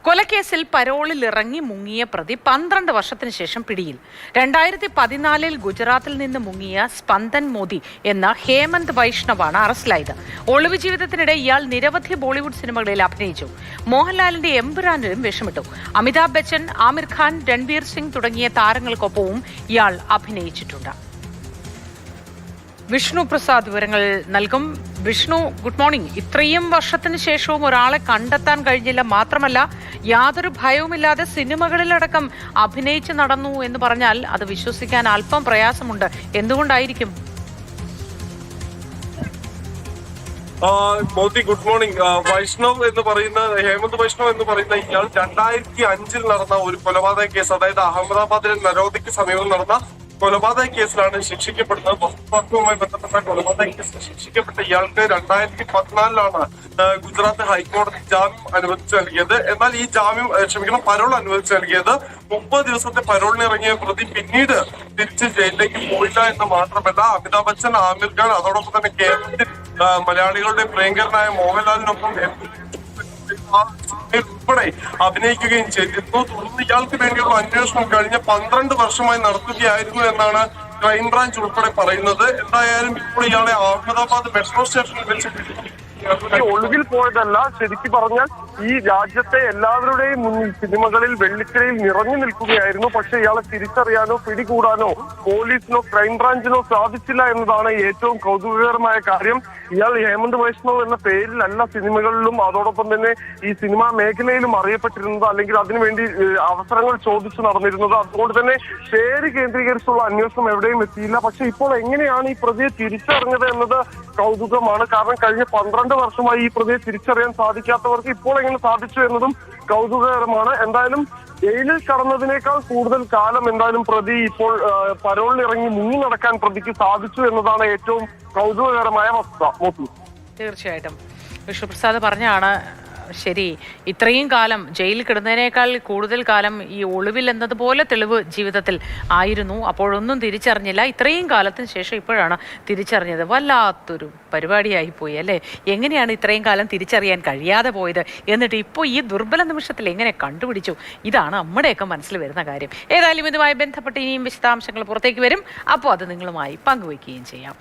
കൊലക്കേസിൽ പരോളിൽ ഇറങ്ങി മുങ്ങിയ പ്രതി 12 വർഷത്തിന് ശേഷം പിടിയിൽ. 2014 ഗുജറാത്തിൽ നിന്ന് മുങ്ങിയ സ്പന്ദൻ മോദി എന്ന ഹേമന്ത് വൈഷ്ണവാണ് അറസ്റ്റിലായത്. ഒളിവ് ജീവിതത്തിനിടെ ഇയാൾ നിരവധി ബോളിവുഡ് സിനിമകളിൽ അഭിനയിച്ചു. മോഹൻലാലിന്റെ എമ്പുരാനിലും വേഷമിട്ടു. അമിതാഭ് ബച്ചൻ, ആമിർ ഖാൻ, രൺവീർ സിംഗ് തുടങ്ങിയ താരങ്ങൾക്കൊപ്പവും ഇയാൾ അഭിനയിച്ചിട്ടുണ്ട്. വിഷ്ണു പ്രസാദ് വിവരങ്ങൾ നൽകും. Vishnu, good morning. ഇത്രയും വർഷത്തിന് ശേഷവും ഒരാളെ കണ്ടെത്താൻ കഴിഞ്ഞില്ല, മാത്രമല്ല യാതൊരു ഭയവുമില്ലാതെ സിനിമകളിലടക്കം അഭിനയിച്ച് നടന്നു എന്ന് പറഞ്ഞാൽ അത് വിശ്വസിക്കാൻ അല്പം പ്രയാസമുണ്ട്. എന്തുകൊണ്ടായിരിക്കും? Modi, good morning. വൈഷ്ണവ് എന്ന് പറയുന്ന ഹേമന്ത് വൈഷ്ണവ് എന്ന് പറയുന്ന ഇയാൾ 2005 നടന്ന ഒരു കൊലപാതക കേസ്, അതായത് അഹമ്മദാബാദിലെ നരോദയ്ക്ക് സമീപം നടന്ന കൊലപാതക കേസിലാണ് ശിക്ഷിക്കപ്പെടുന്നത്. വസ്തുതയുമായി ബന്ധപ്പെട്ട കൊലപാതക കേസിൽ ശിക്ഷിക്കപ്പെട്ട ഇയാൾക്ക് 2014 ഗുജറാത്ത് ഹൈക്കോടതി ജാമ്യം അനുവദിച്ചു നൽകിയത്. എന്നാൽ ഈ പരോൾ അനുവദിച്ചു നൽകിയത് 30 ദിവസത്തെ പരോളിന് ഇറങ്ങിയ പ്രതി പിന്നീട് തിരിച്ച് ജയിലിലേക്ക് പോയില്ല എന്ന് മാത്രമല്ല, അമിതാഭ് ബച്ചൻ, ആമിർ ഖാൻ, അതോടൊപ്പം തന്നെ കേരളത്തിൽ മലയാളികളുടെ പ്രിയങ്കരനായ മോഹൻലാലിനൊപ്പം ഉൾപ്പെടെ അഭിനയിക്കുകയും ചെയ്തിരുന്നു. തുടർന്ന് ഇയാൾക്ക് വേണ്ടിയുള്ള അന്വേഷണം കഴിഞ്ഞ 12 വർഷമായി നടത്തുകയായിരുന്നു എന്നാണ് ക്രൈംബ്രാഞ്ച് ഉൾപ്പെടെ പറയുന്നത്. എന്തായാലും ഇപ്പോൾ ഇയാളെ അഹമ്മദാബാദ് മെട്രോ സ്റ്റേഷനിൽ വെച്ച് ഒളിവിൽ പോയതല്ല, ശരിക്കും പറഞ്ഞാൽ ഈ രാജ്യത്തെ എല്ലാവരുടെയും മുന്നിൽ സിനിമകളിൽ വെള്ളിത്തിരയിൽ നിറഞ്ഞു നിൽക്കുകയായിരുന്നു. പക്ഷെ ഇയാളെ തിരിച്ചറിയാനോ പിടികൂടാനോ പോലീസിനോ ക്രൈംബ്രാഞ്ചിനോ സാധിച്ചില്ല എന്നതാണ് ഏറ്റവും കൗതുകകരമായ കാര്യം. ഇയാൾ ഹേമന്ത് വൈഷ്ണവ് എന്ന പേരിലല്ല സിനിമകളിലും അതോടൊപ്പം തന്നെ ഈ സിനിമാ മേഖലയിലും അറിയപ്പെട്ടിരുന്നത്, അല്ലെങ്കിൽ അതിനുവേണ്ടി അവസരങ്ങൾ ചോദിച്ചു നടന്നിരുന്നത്. അതുകൊണ്ട് തന്നെ പേര് കേന്ദ്രീകരിച്ചുള്ള അന്വേഷണം എവിടെയും എത്തിയില്ല. പക്ഷെ ഇപ്പോൾ എങ്ങനെയാണ് ഈ പ്രതിയെ തിരിച്ചറിഞ്ഞത് എന്നത് കൗതുകമാണ്. കാരണം കഴിഞ്ഞ 12 വർഷമായി ഈ പ്രതിയെ തിരിച്ചറിയാൻ സാധിക്കാത്തവർക്ക് ഇപ്പോൾ എങ്ങനെ സാധിച്ചു എന്നതും കൗതുകകരമാണ്. എന്തായാലും ജയിലിൽ കടന്നതിനേക്കാൾ കൂടുതൽ കാലം എന്തായാലും പ്രതി ഇപ്പോൾ പരോളിൽ ഇറങ്ങി മുങ്ങി നടക്കാൻ പ്രതിക്ക് സാധിച്ചു എന്നതാണ് ഏറ്റവും കൗതുകകരമായ വസ്തുത. തീർച്ചയായിട്ടും വിഷ്ണുപ്രസാദ് പറഞ്ഞാണ് ശരി. ഇത്രയും കാലം ജയിലിൽ കിടന്നതിനേക്കാൾ കൂടുതൽ കാലം ഈ ഒളിവിൽ എന്നതുപോലെ തെളിവ് ജീവിതത്തിൽ ആയിരുന്നു. അപ്പോഴൊന്നും തിരിച്ചറിഞ്ഞില്ല. ഇത്രയും കാലത്തിന് ശേഷം ഇപ്പോഴാണ് തിരിച്ചറിഞ്ഞത്. വല്ലാത്തൊരു പരിപാടിയായിപ്പോയി അല്ലേ? എങ്ങനെയാണ് ഇത്രയും കാലം തിരിച്ചറിയാൻ കഴിയാതെ പോയത്? എന്നിട്ട് ഇപ്പോൾ ഈ ദുർബല നിമിഷത്തിൽ എങ്ങനെ കണ്ടുപിടിച്ചു? ഇതാണ് നമ്മുടെയൊക്കെ മനസ്സിൽ വരുന്ന കാര്യം. ഏതായാലും ഇതുമായി ബന്ധപ്പെട്ട് ഇനിയും വിശദാംശങ്ങൾ പുറത്തേക്ക് വരും. അപ്പോൾ അത് നിങ്ങളുമായി പങ്കുവയ്ക്കുകയും ചെയ്യാം.